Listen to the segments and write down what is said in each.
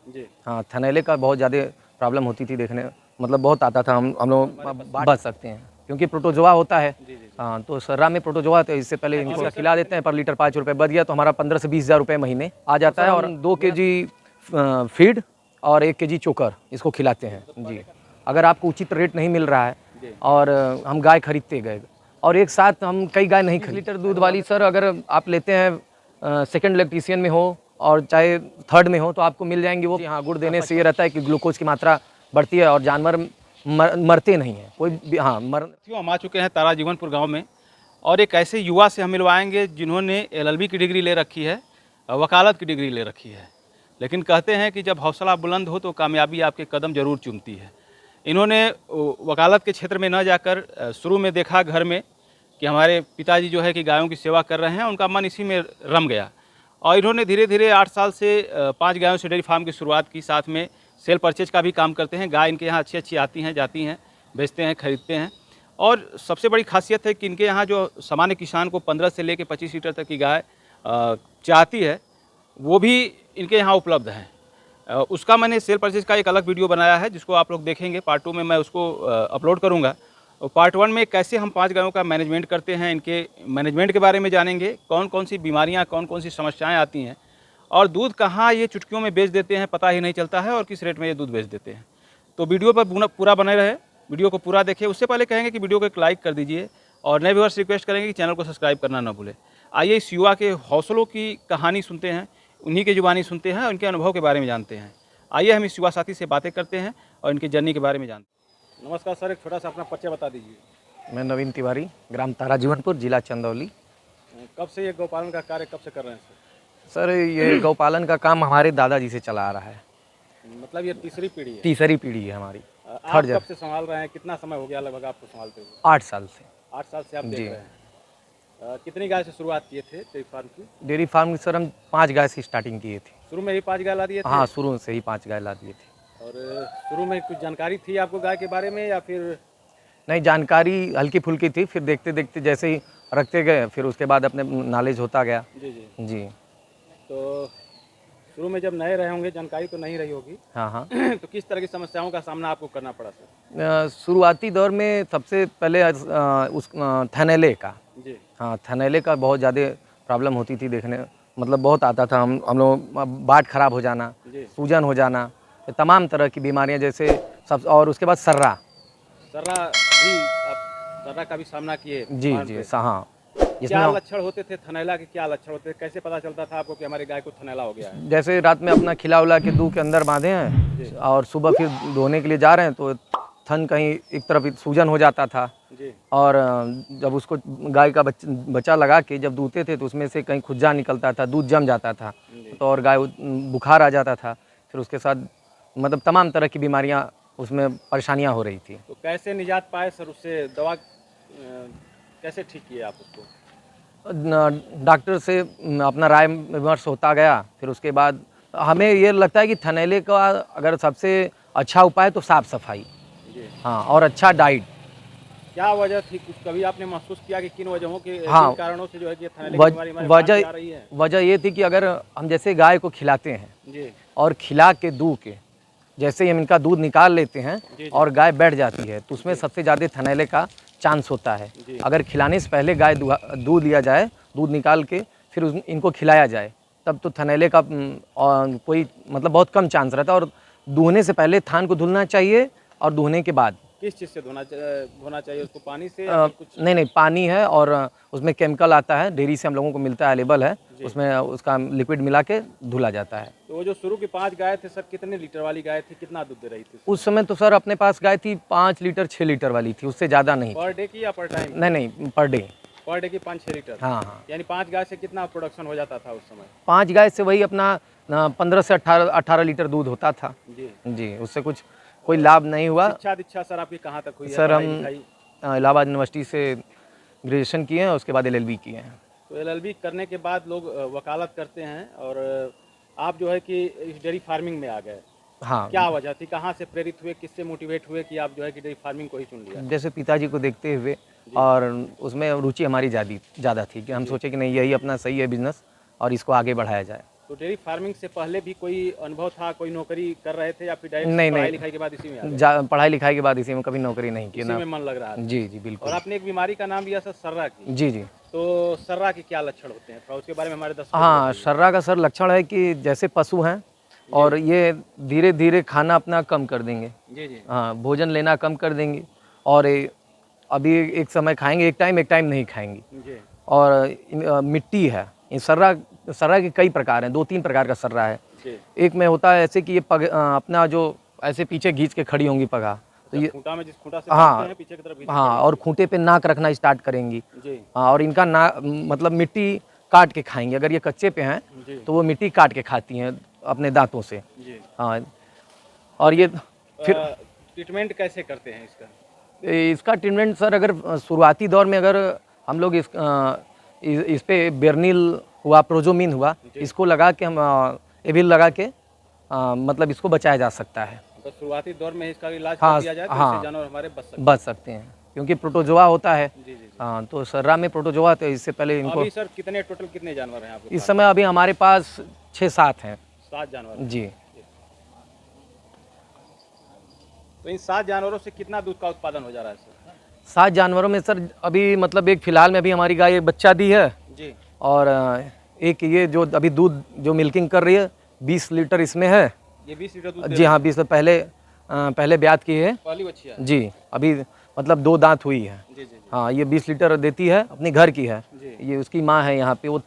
जी। हाँ, थनैले का बहुत ज़्यादा प्रॉब्लम होती थी देखने, मतलब बहुत आता था। हम लोग बच सकते हैं क्योंकि प्रोटोजोआ होता है। जी, जी, जी। हाँ, तो सर्रा में प्रोटोजोआ तो इससे पहले इनको खिला देते हैं, पर लीटर 5 रुपये बच गया तो हमारा 15 से 20 हज़ार रुपये महीने आ जाता है। और 2 केजी फीड और 1 केजी चोकर इसको खिलाते हैं जी। अगर आपको उचित रेट नहीं मिल रहा है जी। और हम गाय खरीदते गए और एक साथ हम कई गाय नहीं खरीद, लीटर दूध वाली सर अगर आप लेते हैं सेकंड इलेक्ट्रीशियन में हो और चाहे थर्ड में हो तो आपको मिल जाएंगी वो। हाँ, गुड़ देने से ये रहता है कि ग्लूकोज की मात्रा बढ़ती है और जानवर मरते नहीं हैं कोई भी। हाँ, हम आ चुके हैं तारा जीवनपुर गांव में और एक ऐसे युवा से हम मिलवाएंगे जिन्होंने एलएलबी की डिग्री ले रखी है, वकालत की डिग्री ले रखी है, लेकिन कहते हैं कि जब हौसला बुलंद हो तो कामयाबी आपके कदम जरूर चूमती है। इन्होंने वकालत के क्षेत्र में न जाकर शुरू में देखा घर में कि हमारे पिताजी जो है कि गायों की सेवा कर रहे हैं, उनका मन इसी में रम गया और इन्होंने धीरे धीरे 8 साल से 5 गायों से डेयरी फार्म की शुरुआत की। साथ में सेल परचेज का भी काम करते हैं। गाय इनके यहाँ अच्छी अच्छी आती हैं, जाती हैं, बेचते हैं, खरीदते हैं। और सबसे बड़ी खासियत है कि इनके यहाँ जो सामान्य किसान को 15 से लेकर 25 लीटर तक की गाय चाहती है, वो भी इनके यहाँ उपलब्ध है। उसका मैंने सेल परचेज का एक अलग वीडियो बनाया है जिसको आप लोग देखेंगे। पार्ट 2 में मैं उसको अपलोड करूँगा। पार्ट 1 में कैसे हम 5 गायों का मैनेजमेंट करते हैं, इनके मैनेजमेंट के बारे में जानेंगे, कौन कौन सी बीमारियाँ, कौन कौन सी समस्याएँ आती हैं और दूध कहाँ ये चुटकियों में बेच देते हैं पता ही नहीं चलता है और किस रेट में ये दूध बेच देते हैं। तो वीडियो पर पूरा बने रहे, वीडियो को पूरा देखिए। उससे पहले कहेंगे कि वीडियो को एक लाइक कर दीजिए और नए व्यूअर्स रिक्वेस्ट करेंगे कि चैनल को सब्सक्राइब करना ना भूलें। आइए इस युवा के हौसलों की कहानी सुनते हैं, उन्हीं की जुबानी सुनते हैं और उनके अनुभव के बारे में जानते हैं। आइए हम इस युवा साथी से बातें करते हैं और इनकी जर्नी के बारे में जानते हैं। नमस्कार सर, एक छोटा सा अपना परिचय बता दीजिए। मैं नवीन तिवारी, ग्राम तारा जीवनपुर, जिला चंदौली। कब से ये गौपालन का कार्य कब से कर रहे हैं सर ये गौपालन का काम हमारे दादाजी से चला आ रहा है। मतलब ये तीसरी पीढ़ी है? तीसरी पीढ़ी है हमारी। आप कब से संभाल रहे हैं? कितना समय हो गया लगभग आपको संभालते हुए? 8 साल से। 8 साल से आप देख रहे हैं। कितनी गाय से शुरुआत किए थे डेयरी फार्म की? डेयरी फार्म की सर हम 5 गाय से स्टार्टिंग किए थे। शुरू में ही 5 गाय ला दिए थे? हाँ, शुरू से ही 5 गाय ला दिए थे। और शुरू में कुछ जानकारी थी आपको गाय के बारे में या फिर? नहीं, जानकारी हल्की फुल्की थी, फिर देखते देखते जैसे ही रखते गए फिर उसके बाद अपने नॉलेज होता गया। जी जी जी। तो शुरू में जब नए रहे होंगे, जानकारी तो नहीं रही होगी। हाँ हाँ। तो किस तरह की समस्याओं का सामना आपको करना पड़ा सर? शुरुआती दौर में सबसे पहले उस थनैले का। जी। हाँ, थनैले का बहुत ज़्यादा प्रॉब्लम होती थी देखने, मतलब बहुत आता था। हम लोग बाट खराब हो जाना, सूजन हो जाना, तमाम तरह की बीमारियां जैसे सब। और उसके बाद सर्रा का भी सामना किए? जी जी हाँ। क्या लक्षण होते थे थनैला के? क्या लक्षण होते थे? कैसे पता चलता था आपको कि हमारी गाय को थनैला हो गया है? जैसे रात में अपना खिला उला के दूध के अंदर बांधे हैं और सुबह फिर धोने के लिए जा रहे हैं तो थन कहीं एक तरफ सूजन हो जाता था जी। और जब उसको गाय का बच्चा लगा के जब दूधते थे तो उसमें से कहीं खुज्जा निकलता था, दूध जम जाता था तो और गाय बुखार आ जाता था। फिर उसके साथ मतलब तमाम तरह की बीमारियां, उसमें परेशानियां हो रही थी। तो कैसे निजात पाए सर उससे? दवा कैसे ठीक किए आप उसको? डॉक्टर से अपना राय विमर्श होता गया। फिर उसके बाद हमें ये लगता है कि थनैले का अगर सबसे अच्छा उपाय तो साफ़ सफाई। हाँ, और अच्छा डाइट। क्या वजह थी? कुछ कभी आपने महसूस किया कि किन वजहों के हाँ, कारणों से जो है कि थनैले की बीमारी हमारे पास आ रही है? वजह ये थी कि अगर हम जैसे गाय को खिलाते हैं जी। और खिला के दूध के जैसे ही हम इनका दूध निकाल लेते हैं और गाय बैठ जाती है तो उसमें सबसे ज़्यादा थनैले का चांस होता है। अगर खिलाने से पहले गाय दूध लिया जाए, दूध निकाल के फिर इनको खिलाया जाए तब तो थनैले का कोई मतलब बहुत कम चांस रहता है। और दूहने से पहले थान को धुलना चाहिए और दूहने के बाद। किस चीज़ से धोना चाहिए उसको? पानी से? कुछ नहीं, पानी है और उसमें केमिकल आता है, डेयरी से हम लोगों को मिलता है, अवेलेबल है, उसमें उसका लिक्विड मिला के धुला जाता है। तो वो जो शुरू की 5 गाय थे सर, कितने लीटर वाली गाय थी? कितना दूध दे रही थी उस समय? तो सर अपने पास गाय थी 5 लीटर 6 लीटर वाली थी, उससे ज़्यादा नहीं। पर डे की या पर टाइम? नहीं, पर डे। पर डे की 5-6 लीटर? हाँ हाँ। यानी 5 गाय से कितना प्रोडक्शन हो जाता था उस समय? 5 गाय से वही अपना 15 से 18 लीटर दूध होता था। जी, उससे कुछ कोई लाभ नहीं हुआ। शिक्षा सर आपकी कहाँ तक हुई है? सर हम इलाहाबाद यूनिवर्सिटी से ग्रेजुएशन किए हैं, उसके बाद LLB किए हैं। तो LLB करने के बाद लोग वकालत करते हैं और आप जो है कि इस डेयरी फार्मिंग में आ गए। हाँ। क्या वजह थी? कहाँ से प्रेरित हुए? किससे मोटिवेट हुए कि आप जो है कि डेयरी फार्मिंग को ही चुन लिया? जैसे पिताजी को देखते हुए और उसमें रुचि हमारी ज़्यादा थी कि हम सोचे कि नहीं, यही अपना सही है बिजनेस और इसको आगे बढ़ाया जाए। तो डेयरी फार्मिंग से पहले भी कोई अनुभव था, कोई नौकरी कर रहे थे या फिर डायरेक्ट नहीं पढ़ाई नहीं, लिखाई के बाद इसी में आ गए? पढ़ाई लिखाई के बाद इसी में कभी नौकरी नहीं की इसी ना। में मन लग रहा था। जी जी और बिल्कुल। आपने एक बीमारी का नाम लिया सर, सर्रा की। जी जी। तो सर्रा के क्या लक्षण होते हैं, थोड़ा उसके बारे में हमारे दर्शकों को हाँ, बताइए। सर्रा का सर लक्षण है कि जैसे पशु हैं और ये धीरे धीरे खाना अपना कम कर देंगे। जी जी हाँ, भोजन लेना कम कर देंगे और अभी एक समय खाएंगे, एक टाइम नहीं खाएंगे। जी और मिट्टी है, ये सर्रा के कई प्रकार हैं, 2-3 प्रकार का सर्रा है। जी। एक में होता है ऐसे कि ये अपना जो ऐसे पीछे खींच के खड़ी होंगी पगहा, तो ये खूंटा में जिस खूंटा से हाँ, बांधते हैं पीछे की तरफ खींच हाँ, और खूंटे पे नाक रखना स्टार्ट करेंगी। के। जी हाँ, और इनका ना मतलब मिट्टी काट के खाएंगे। अगर ये कच्चे पे हैं जी तो वो मिट्टी काट के खाती हैं अपने दांतों से। जी। हाँ, और ये फिर ट्रीटमेंट कैसे करते हैं इसका? इसका ट्रीटमेंट सर, अगर शुरुआती दौर में अगर हम लोग इस पे बेर्निल हुआ, प्रोजोमिन हुआ, इसको लगा के हम एविल लगा के मतलब इसको बचाया जा सकता है। तो शुरुआती दौर में इसका इलाज हाँ, कर दिया जाए तो हाँ, इससे जानवर हमारे बच सकते हैं क्योंकि प्रोटोजोआ होता है। जी जी जी। हाँ, तो सर्रा में प्रोटोजोआ, तो इससे पहले इनको अभी सर टोटल कितने जानवर हैं आपके इस पास? समय अभी हमारे पास 6-7 हैं। 7 जानवर हैं। जी। तो इन 7 जानवरों से कितना दूध का उत्पादन हो जा रहा है सर? 7 जानवरों में सर अभी मतलब एक फिलहाल में अभी हमारी गाय एक बच्चा दी है जी और एक ये जो अभी दूध जो मिल्किंग कर रही है 20 लीटर इसमें है। ये 20 लीटर दूध जी हाँ, 20 पहले ब्यात की है। पहली बच्ची है। जी, अभी मतलब 2 दांत हुई है। जी जी जी हाँ, ये 20 लीटर देती है, अपनी घर की है। जी। ये उसकी माँ है यहाँ पे, वो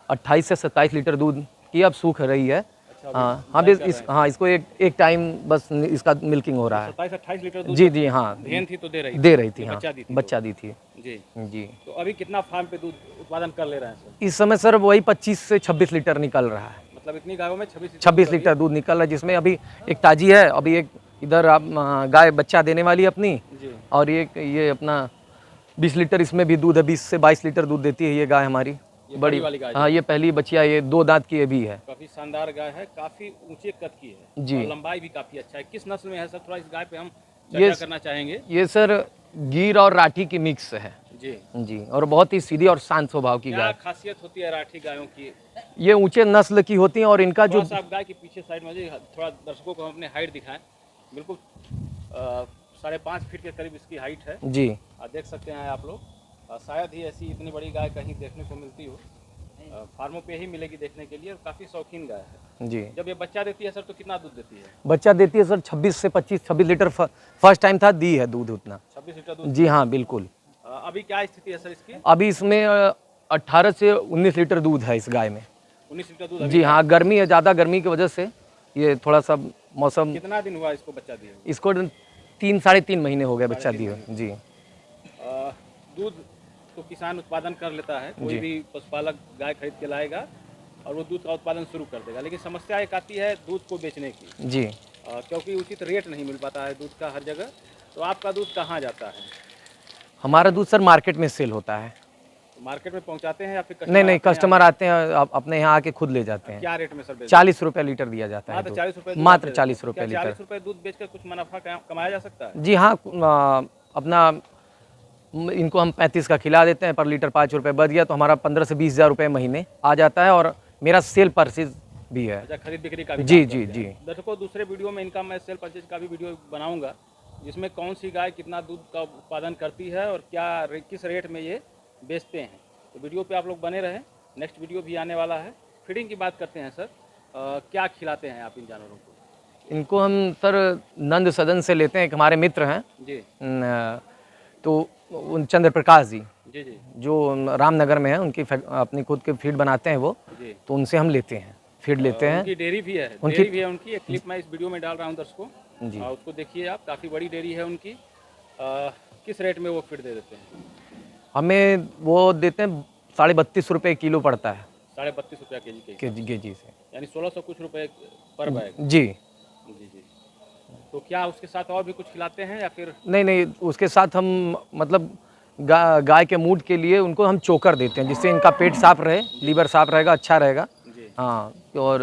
28 से 27 लीटर दूध की अब सूख रही है। अच्छा, हाँ हाँ, हाँ, इसको एक टाइम बस इसका मिल्किंग हो रहा है। 27-28 लीटर दूध जी जी हाँ, धेन थी तो दे रही थी। ये हाँ, बच्चा दी थी बच्चा दी थी। जी। जी। तो अभी कितना फार्म पे दूध उत्पादन कर ले रहे हैं सर? इस समय सर वही 25 से 26 लीटर निकल रहा है। मतलब इतनी गायों में 26 लीटर दूध निकल रहा है, जिसमें अभी एक ताजी है, अभी एक इधर गाय बच्चा देने वाली है अपनी, जी। और ये अपना 20 लीटर इसमें भी दूध है। 20 से 22 लीटर दूध देती है ये गाय हमारी, ये बड़ी वाली गाय हाँ, ये पहली बच्चिया, ये 2 दांत की ये भी है। काफी शानदार गाय है, काफी ऊंचे कद की है जी। और लंबाई भी काफी अच्छा है। किस नस्ल में है सर, थोड़ा इस गाय पे हम ये चर्चा करना चाहेंगे। ये सर गीर और राठी की मिक्स है। जी। जी, और बहुत ही सीधी और शांत स्वभाव की क्या गाय। खासियत होती है राठी गायों की? ये ऊंचे नस्ल की होती हैं और इनका जो थोड़ा सा आप गाय के पीछे साइड में थोड़ा दर्शकों को हम अपने हाइट दिखाएं। बिल्कुल 5.5 फीट के करीब इसकी हाइट है। जी देख सकते हैं आप लोग। शायद ही ऐसी इतनी बड़ी गाय कहीं देखने को मिलती हो, फार्मों पे ही मिलेगी देखने के लिए, और काफ़ी शौकीन गाय है। जी। जब ये बच्चा देती है सर तो कितना दूध देती है? बच्चा देती है सर 26 से 26 लीटर, फर्स्ट टाइम था दी है दूध उतना। 26 लीटर दूध। जी हाँ बिल्कुल। अभी क्या स्थिति है सर इसकी? अभी इसमें 18 से 19 लीटर दूध है इस गाय में। 19 लीटर दूध। जी हाँ, गर्मी है, ज़्यादा गर्मी की वजह से ये थोड़ा सा मौसम। कितना दिन हुआ इसको बच्चा दिए? इसको 3-3.5 महीने हो गए बच्चा दिए। जी। दूध तो किसान उत्पादन कर लेता है, कोई भी पशुपालक गाय खरीद के लाएगा और वो दूध का उत्पादन शुरू कर देगा, लेकिन समस्या एक आती है दूध को बेचने की। जी। क्योंकि उचित रेट नहीं मिल पाता है दूध का हर जगह। तो आपका दूध कहाँ जाता है? हमारा दूध सर मार्केट में सेल होता है। मार्केट में पहुंचाते हैं या फिर नहीं, कस्टमर आते हैं अपने यहाँ आके खुद ले जाते हैं। क्या रेट में सर? 40 रुपये लीटर दिया जाता है। मात्र 40 रुपये? मात्र 40 रुपये लीटर। 40 रुपये दूध बेचकर कुछ मुनाफा कमाया जा सकता है? जी हाँ, अपना इनको हम 35 का खिला देते हैं, पर लीटर 5 रुपये बच गया तो हमारा 15 से 20 हज़ार रुपये महीने आ जाता है, और मेरा सेल परचेज भी है। अच्छा, खरीद बिक्री का भी जी काम जी करते जी। हैं। दर्शकों, दूसरे वीडियो में इनका मैं सेल परचेज का भी वीडियो बनाऊंगा, जिसमें कौन सी गाय कितना दूध का उत्पादन करती है और किस रेट में ये बेचते हैं। तो वीडियो पे आप लोग बने रहें, नेक्स्ट वीडियो भी आने वाला है। फीडिंग की बात करते हैं सर, क्या खिलाते हैं आप इन जानवरों को? इनको हम सर नंद सदन से लेते हैं, एक हमारे मित्र हैं जी तो उन चंद्र प्रकाश जी, जी जी जो रामनगर में है, उनकी अपनी खुद के फीड बनाते हैं वो, जी। तो उनसे हम लेते हैं, फीड लेते हैं। उनकी डेयरी भी है, उनकी- डेयरी भी है उनकी। एक क्लिप मैं इस वीडियो में डाल रहा हूँ दर्शकों, जी। उसको देखिए आप। काफ़ी बड़ी डेयरी है उनकी। किस रेट में वो फीड दे देते हैं? हमें वो देते हैं 32.5 रुपये किलो पड़ता है। 32.5 रुपया केजी के, केजी से, यानी 1600 कुछ रुपए पर बैग। जी। जी जी। तो क्या उसके साथ और भी कुछ खिलाते हैं या फिर? नहीं, उसके साथ हम मतलब गाय के मूड के लिए उनको हम चोकर देते हैं, जिससे इनका पेट साफ रहे, लीवर साफ रहेगा, अच्छा रहेगा। जी हाँ, और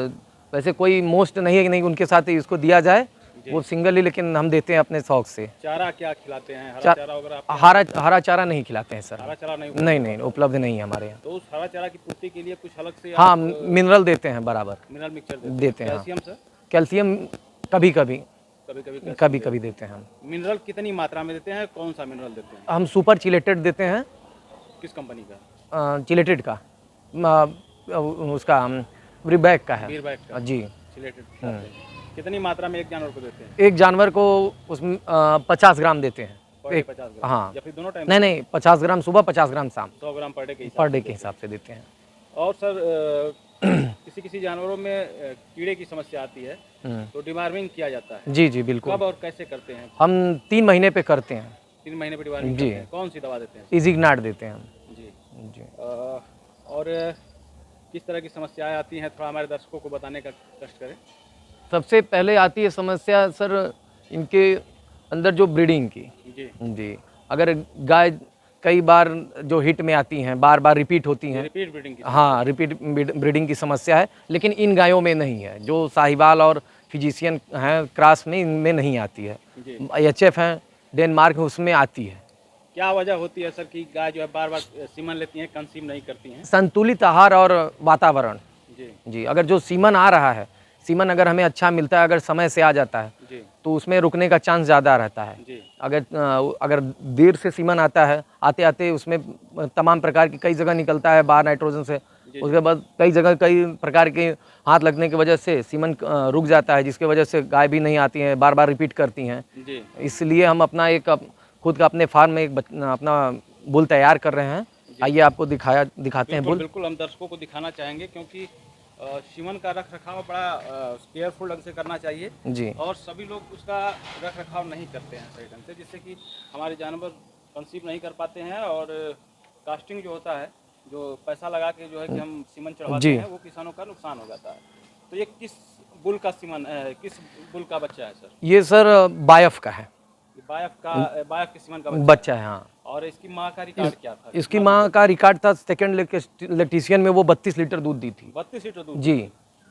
वैसे कोई मोस्ट नहीं है कि नहीं उनके साथ ही इसको दिया जाए, वो सिंगल ही, लेकिन हम देते हैं अपने शौक से। चारा क्या खिलाते हैं? हरा चारा वगैरह आप? हरा चारा नहीं खिलाते हैं सर। हरा चारा नहीं? नहीं, उपलब्ध नहीं है हमारे यहाँ। तो उस हरा चारा की पूर्ति के लिए कुछ अलग से हाँ, मिनरल देते हैं बराबर। मिनरल मिक्सचर देते हैं। Calcium sir? कैल्शियम कभी कभी कभी देते हैं हम। मिनरल कितनी मात्रा में देते हैं? कौन सा मिनरल देते हैं? हम सुपर चिलेटेड देते हैं। किस कंपनी का? चिलेटेड का, उसका ब्रीबैक का है। बीरबैक का जी। चिलेटेड कितनी मात्रा में एक जानवर को देते हैं? एक जानवर को उसमें 50 ग्राम देते हैं। पर डे 50 ग्राम? हाँ, या फिर दोनों टाइम? नहीं, 50 ग्राम सुबह, 50 ग्राम शाम। 100 ग्राम पर डे के हिसाब से देते हैं। और सर किसी जानवरों में कीड़े की समस्या आती है तो डिवार्मिंग किया जाता है। जी बिल्कुल। कब और कैसे करते हैं? हम 3 महीने पे करते हैं। 3 महीने पे डिवार्मिंग जी। करते हैं। कौन सी दवा देते हैं? इजिग्नाट देते हैं हम। जी। और किस तरह की समस्याएं आती हैं, थोड़ा हमारे दर्शकों को बताने का कष्ट करें। सबसे पहले आती है समस्या सर इनके अंदर जो ब्रीडिंग की। जी। अगर गाय कई बार जो हिट में आती हैं, बार बार रिपीट होती हैं। रिपीट ब्रीडिंग की? हाँ, रिपीट ब्रीडिंग की समस्या है, लेकिन इन गायों में नहीं है। जो साहिवाल और फिजिशियन हैं क्रॉस में, इनमें नहीं आती है। HF हैं डेनमार्क में, उसमें आती है। क्या वजह होती है सर कि गाय जो है बार बार सीमन लेती हैं, कंसीव नहीं करती हैं? संतुलित आहार और वातावरण। जी। अगर जो सीमन आ रहा है, सीमन अगर हमें अच्छा मिलता है, अगर समय से आ जाता है तो उसमें रुकने का चांस ज़्यादा रहता है। अगर देर से सीमन आता है, आते आते उसमें तमाम प्रकार की कई जगह निकलता है बाहर नाइट्रोजन से, उसके बाद कई जगह कई प्रकार के हाथ लगने की वजह से सीमन रुक जाता है, जिसकी वजह से गाय भी नहीं आती हैं, बार बार रिपीट करती हैं। इसलिए हम अपना खुद का अपने फार्म में अपना बुल तैयार कर रहे हैं। आइए आपको दिखाते हैं बुल। बिल्कुल हम दर्शकों को दिखाना चाहेंगे, क्योंकि सीमन का रख रखाव बड़ा केयरफुल ढंग से करना चाहिए जी। और सभी लोग उसका रख रखाव नहीं करते हैं सही ढंग से, जिससे कि हमारे जानवर कंसीव नहीं कर पाते हैं। और कास्टिंग जो होता है, जो पैसा लगा के जो है कि हम सीमन चढ़वाते हैं, वो किसानों का नुकसान हो जाता है। तो ये किस बुल का सीमन, किस बुल का बच्चा है सर? ये सर बायफ का है। बायफ के सीमन का बच्चा है। हाँ। और इसकी माँ का रिकॉर्ड क्या था? इसकी माँ का रिकॉर्ड था सेकंड लैक्टेशियन में, वो 32 लीटर दूध दी थी। 32 लीटर दूध? जी।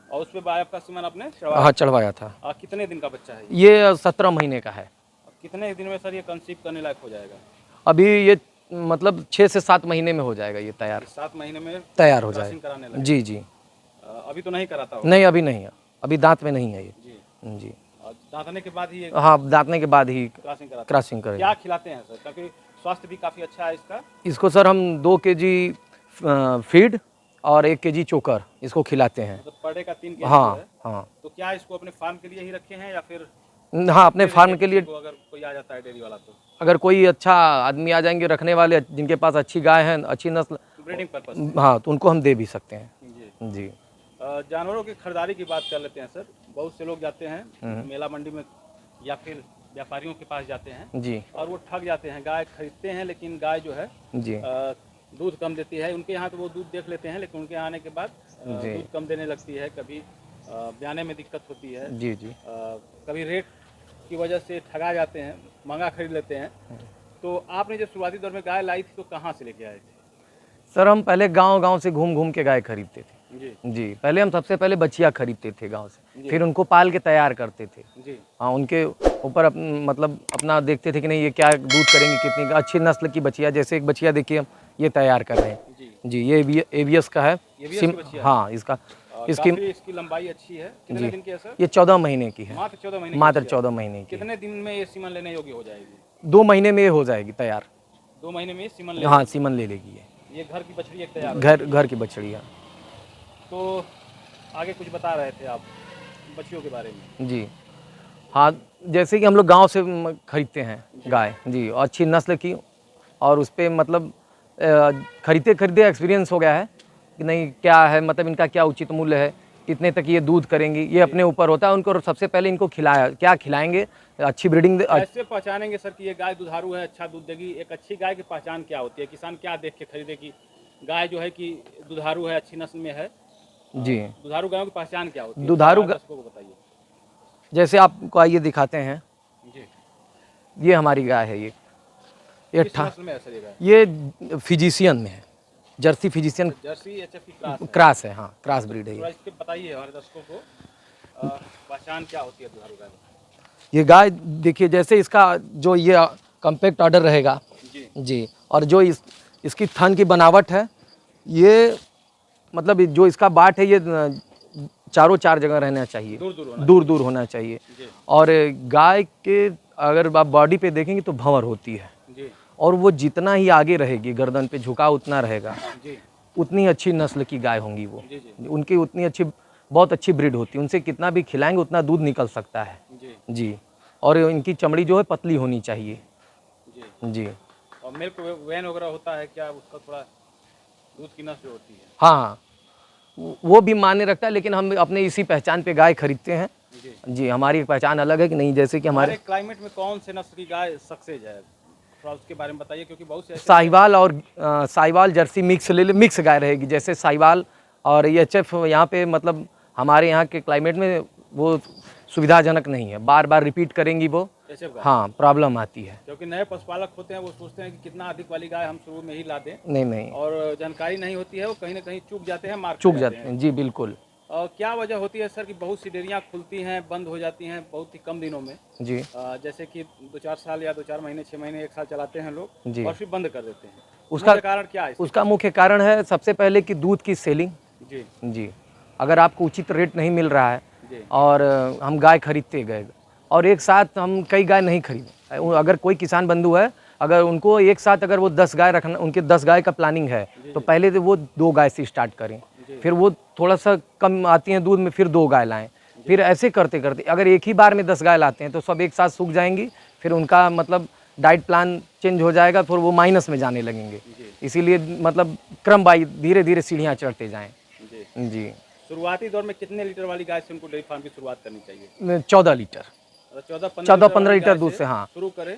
और उस पे बायफ का सीमन आपने चढ़वाया था। कितने दिन का बच्चा है ये? 17 महीने का है। कितने दिन में सर ये कंसीव करने लायक हो जाएगा? अभी ये मतलब 6 से 7 महीने में हो जाएगा ये तैयार। 7 महीने में तैयार हो जाएगा। जी। अभी तो नहीं कराता हो? नहीं, अभी नहीं है, अभी दांत में नहीं है ये। जी। दांतने के बाद ही? हाँ, दांतने के बाद ही क्रॉसिंग करेंगे। क्या खिलाते हैं सर, ताकि स्वास्थ्य भी काफ़ी अच्छा है इसका? इसको सर हम 2 kg फीड और 1 kg चोकर इसको खिलाते हैं। तो पर डे का 3 kg? हाँ। तो क्या इसको अपने फार्म के लिए ही रखे हैं या फिर? हाँ, अपने फार्म के लिए। अगर कोई आ जाता है डेयरी वाला, तो अगर कोई अच्छा आदमी आ जाएंगे रखने वाले, जिनके पास अच्छी गाय है, अच्छी नस्ल, ब्रीडिंग पर्पस, हाँ, तो उनको हम दे भी सकते हैं। जी। जानवरों की खरीदारी की बात कर लेते हैं सर। बहुत से लोग जाते हैं मेला मंडी में या फिर व्यापारियों के पास जाते हैं जी, और वो ठग जाते हैं। गाय खरीदते हैं, लेकिन गाय जो है जी, दूध कम देती है। उनके यहाँ तो वो दूध देख लेते हैं, लेकिन उनके आने के बाद दूध कम देने लगती है। कभी ब्याने में दिक्कत होती है। जी। कभी रेट की वजह से ठगा जाते हैं, महंगा खरीद लेते हैं। तो आपने जब शुरुआती दौर में गाय लाई थी तो कहाँ से लेके आए थे? सर हम पहले गांव से घूम के गाय खरीदते थे। जी। पहले हम सबसे पहले बछिया खरीदते थे गांव से, फिर उनको पाल के तैयार करते थे। जी। हाँ, उनके ऊपर मतलब अपना देखते थे कि नहीं ये क्या दूध करेंगे, कितनी अच्छी नस्ल की बछिया। जैसे एक बछिया देखिए हम ये तैयार कर रहे हैं। जी। ये एवीएस का है। हाँ, इसकी लंबाई अच्छी है। कितने दिन की है सर? ये 14 महीने की है। मात्र 14 महीने? मात्र 14 महीने की। कितने दिन में ये सीमन लेने योग्य हो जाएगी? 2 महीने में ये हो जाएगी तैयार। 2 महीने में सीमन? हाँ, सीमन ले लेगी ये घर की बछड़ी एक तैयार? घर की बछड़ी है। तो आगे कुछ बता रहे थे आप बच्चियों के बारे में? जी। हाँ, जैसे कि हम लोग गांव से खरीदते हैं गाय जी, और अच्छी नस्ल की, और उस पर मतलब खरीदते एक्सपीरियंस हो गया है कि नहीं क्या है, मतलब इनका क्या उचित मूल्य है, कितने तक ये दूध करेंगी, ये अपने ऊपर होता है। उनको सबसे पहले इनको क्या खिलाएंगे, अच्छी ब्रीडिंग। कैसे पहचानेंगे सर कि ये गाय दुधारू है, अच्छा दूध देगी? एक अच्छी गाय की पहचान क्या होती है? किसान क्या देख के खरीदे कि गाय जो है कि दुधारू है, अच्छी नस्ल में है? जी। दुधारू गायों की पहचान क्या होती है? दुधारू को बताइए। जैसे आपको आइए दिखाते हैं जी। ये हमारी गाय है। ये नस्ल में है सर ये गाय? ये फिजिशियन में है, जर्सी फिजिशियन। जर्सी HF की क्रॉस है। हाँ, क्रॉस ब्रीड है ये। इसके बताइए हमारे दर्शकों को पहचान क्या होती है दुधारू गाय? ये गाय देखिए, जैसे इसका जो ये कम्पैक्ट ऑर्डर रहेगा जी, और जो इसकी थन की बनावट है, ये मतलब जो इसका बाट है, ये चारों चार जगह रहना चाहिए, दूर दूर होना चाहिए। और गाय के अगर आप बॉडी पे देखेंगे तो भंवर होती है, और वो जितना ही आगे रहेगी, गर्दन पे झुकाव उतना रहेगा, उतनी अच्छी नस्ल की गाय होंगी वो। उनकी उतनी अच्छी, बहुत अच्छी ब्रीड होती है, उनसे कितना भी खिलाएंगे उतना दूध निकल सकता है जी। और इनकी चमड़ी जो है पतली होनी चाहिए जी। और मिल्क वैन वगैरह होता है क्या, उसका थोड़ा दूध की नस्ल होती है? हाँ, वो भी मायने रखता है, लेकिन हम अपने इसी पहचान पे गाय खरीदते हैं जी। हमारी पहचान अलग है कि नहीं, जैसे कि हमारे क्लाइमेट में कौन से नस्ल की गाय सक्सेस है, थोड़ा उसके बारे में बताइए, क्योंकि बहुत से साहिवाल और साहिवाल जर्सी मिक्स ले ले, मिक्स गाय रहेगी। जैसे साहिवाल और एचएफ यहाँ पे मतलब हमारे यहाँ के क्लाइमेट में वो सुविधाजनक नहीं है, बार बार रिपीट करेंगी वो, हाँ प्रॉब्लम आती है। क्योंकि नए पशुपालक होते हैं, वो सोचते हैं कि कितना अधिक वाली गाय हम शुरू में ही ला दें, नहीं, और जानकारी नहीं होती है, वो कहीं ना कहीं चूक जाते हैं, मार्क चूक जाते हैं जी, बिल्कुल। और क्या वजह होती है सर कि बहुत सी डेयरियाँ खुलती हैं, बंद हो जाती हैं बहुत ही कम दिनों में जी। जैसे कि 2-4 साल या 2-4 महीने, 6 महीने, 1 साल चलाते हैं लोग जी, और फिर बंद कर देते हैं। उसका कारण क्या है? उसका मुख्य कारण है सबसे पहले कि दूध की सेलिंग जी। अगर आपको उचित रेट नहीं मिल रहा है और हम गाय खरीदते गए और एक साथ हम कई गाय नहीं खरीदे, अगर कोई किसान बंधु है, अगर उनको एक साथ अगर वो 10 गाय रखना, उनके 10 गाय का प्लानिंग है, तो पहले तो वो 2 गाय से स्टार्ट करें, फिर वो थोड़ा सा कम आती हैं दूध में, फिर 2 गाय लाएं, फिर ऐसे करते करते अगर एक ही बार में 10 गाय लाते हैं तो सब एक साथ सूख जाएंगी, फिर उनका मतलब डाइट प्लान चेंज हो जाएगा, फिर वो माइनस में जाने लगेंगे। इसीलिए मतलब क्रम बाई धीरे धीरे सीढ़ियाँ चढ़ते जाएं जी। शुरुआती दौर में कितने लीटर वाली गाय से उनको डेयरी फार्म की शुरुआत करनी चाहिए? 14 लीटर, 14-15 लीटर दूध से हाँ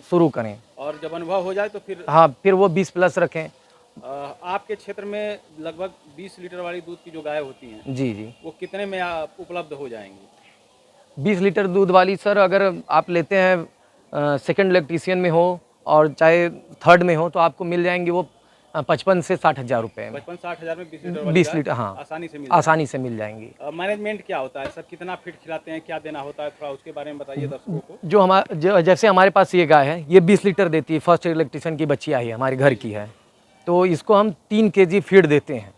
शुरू करें, और जब अनुभव हो जाए तो फिर हाँ फिर वो 20 प्लस रखें। आपके क्षेत्र में लगभग 20 लीटर वाली दूध की जो गाय होती हैं जी जी, वो कितने में उपलब्ध हो जाएंगी? 20 लीटर दूध वाली सर अगर आप लेते हैं सेकंड इलेक्ट्रीशियन में हो और चाहे थर्ड में हो, तो आपको मिल जाएंगे वो 55 से 60 हज़ार रुपये में। 55-60 हज़ार में 20 लीटर 20 लीटर हाँ आसानी से मिल जाएंगी। मैनेजमेंट क्या होता है सर, कितना फीड खिलाते हैं, क्या देना होता है, थोड़ा उसके बारे में बताइए दर्शकों को। जैसे हमारे पास ये गाय है, ये 20 लीटर देती है, फर्स्ट इलेक्ट्रीशियन की बच्ची आई है, हमारे घर की है, तो इसको हम 3 kg फीड देते हैं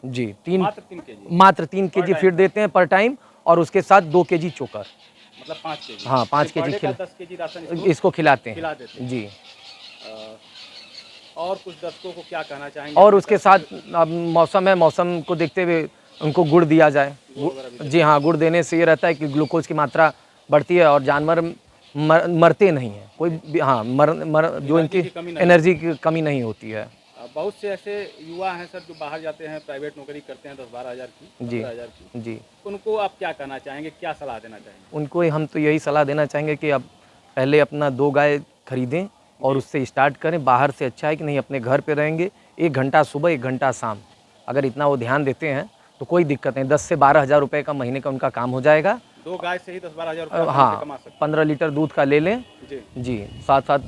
जी। मात्र 3 kg फीड देते हैं पर टाइम, और उसके साथ 2 kg चोकर, मतलब 5 kg। हाँ 5 kg 10 kg राशन इसको खिलाते हैं जी। और कुछ दर्शकों को क्या कहना चाहेंगे? और उसके साथ अब मौसम है, मौसम को देखते हुए उनको गुड़ दिया जाए जी। हाँ, गुड़ देने से ये रहता है कि ग्लूकोज की मात्रा बढ़ती है और जानवर मरते नहीं हैं, कोई भी हाँ जो इनकी एनर्जी की कमी नहीं होती है। बहुत से ऐसे युवा हैं सर जो बाहर जाते हैं, प्राइवेट नौकरी करते हैं 10-12 हज़ार की, 15 हज़ार की जी, उनको आप क्या कहना चाहेंगे, क्या सलाह देना चाहेंगे? उनको हम तो यही सलाह देना चाहेंगे कि अब पहले अपना 2 गाय खरीदें और उससे स्टार्ट करें। बाहर से अच्छा है कि नहीं, अपने घर पे रहेंगे, 1 घंटा सुबह 1 घंटा शाम, अगर इतना वो ध्यान देते हैं तो कोई दिक्कत नहीं, 10 से 12 हज़ार रुपये का महीने का उनका काम हो जाएगा। 2 गाय से ही 10-12 हज़ार रुपये हाँ, कमा सकते हैं। 15 लीटर दूध का ले लें जी, साथ साथ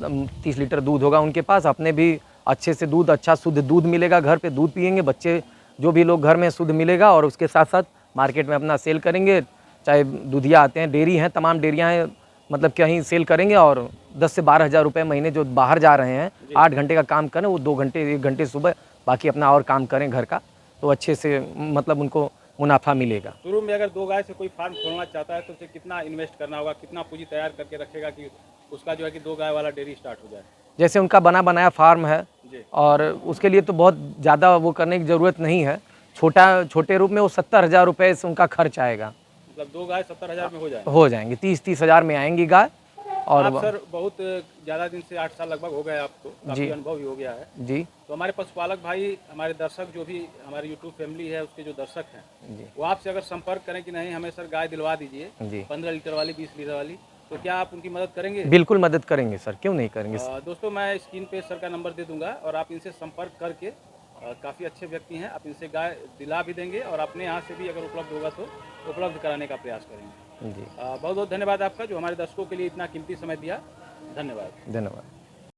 30 लीटर दूध होगा उनके पास, अपने भी अच्छे से दूध, अच्छा शुद्ध दूध मिलेगा, घर पे दूध पियेंगे बच्चे, जो भी लोग घर में शुद्ध मिलेगा, और उसके साथ साथ मार्केट में अपना सेल करेंगे, चाहे दूधिया आते हैं, डेयरी हैं, तमाम डेयरियाँ हैं, मतलब कहीं सेल करेंगे, और 10 से 12 हज़ार रुपये महीने जो बाहर जा रहे हैं, 8 घंटे का काम करें, वो 2 घंटे 1 घंटे सुबह, बाकी अपना और काम करें घर का, तो अच्छे से मतलब उनको मुनाफा मिलेगा। शुरू में अगर 2 गाय से कोई फार्म खोलना चाहता है तो उसे कितना इन्वेस्ट करना होगा, कितना पूंजी तैयार करके रखेगा कि उसका जो है कि 2 गाय वाला डेयरी स्टार्ट हो जाए? जैसे उनका बना बनाया फार्म है और उसके लिए तो बहुत ज़्यादा वो करने की ज़रूरत नहीं है, छोटे रूप में वो 70 हज़ार रुपये से उनका खर्च आएगा, मतलब 2 गाय 70 हज़ार में हो जाएंगे 30 हज़ार में आएंगी गाय। और आप सर बहुत ज़्यादा दिन से 8 साल लगभग हो गए आपको, काफ़ी अनुभव भी हो गया है जी। तो हमारे पशुपालक भाई, हमारे दर्शक जो भी हमारे यूट्यूब फैमिली है उसके जो दर्शक हैं वो आपसे अगर संपर्क करें कि नहीं हमें सर गाय दिलवा दीजिए 15 लीटर वाली, 20 लीटर वाली, तो क्या आप उनकी मदद करेंगे? बिल्कुल मदद करेंगे सर, क्यों नहीं करेंगे। दोस्तों मैं स्क्रीन पे सर का नंबर दे दूंगा और आप इनसे संपर्क करके, काफ़ी अच्छे व्यक्ति हैं, आप इनसे गाय दिला भी देंगे और अपने यहाँ से भी अगर उपलब्ध होगा तो उपलब्ध कराने का प्रयास करेंगे जी। बहुत बहुत धन्यवाद आपका जो हमारे दर्शकों के लिए इतना कीमती समय दिया। धन्यवाद।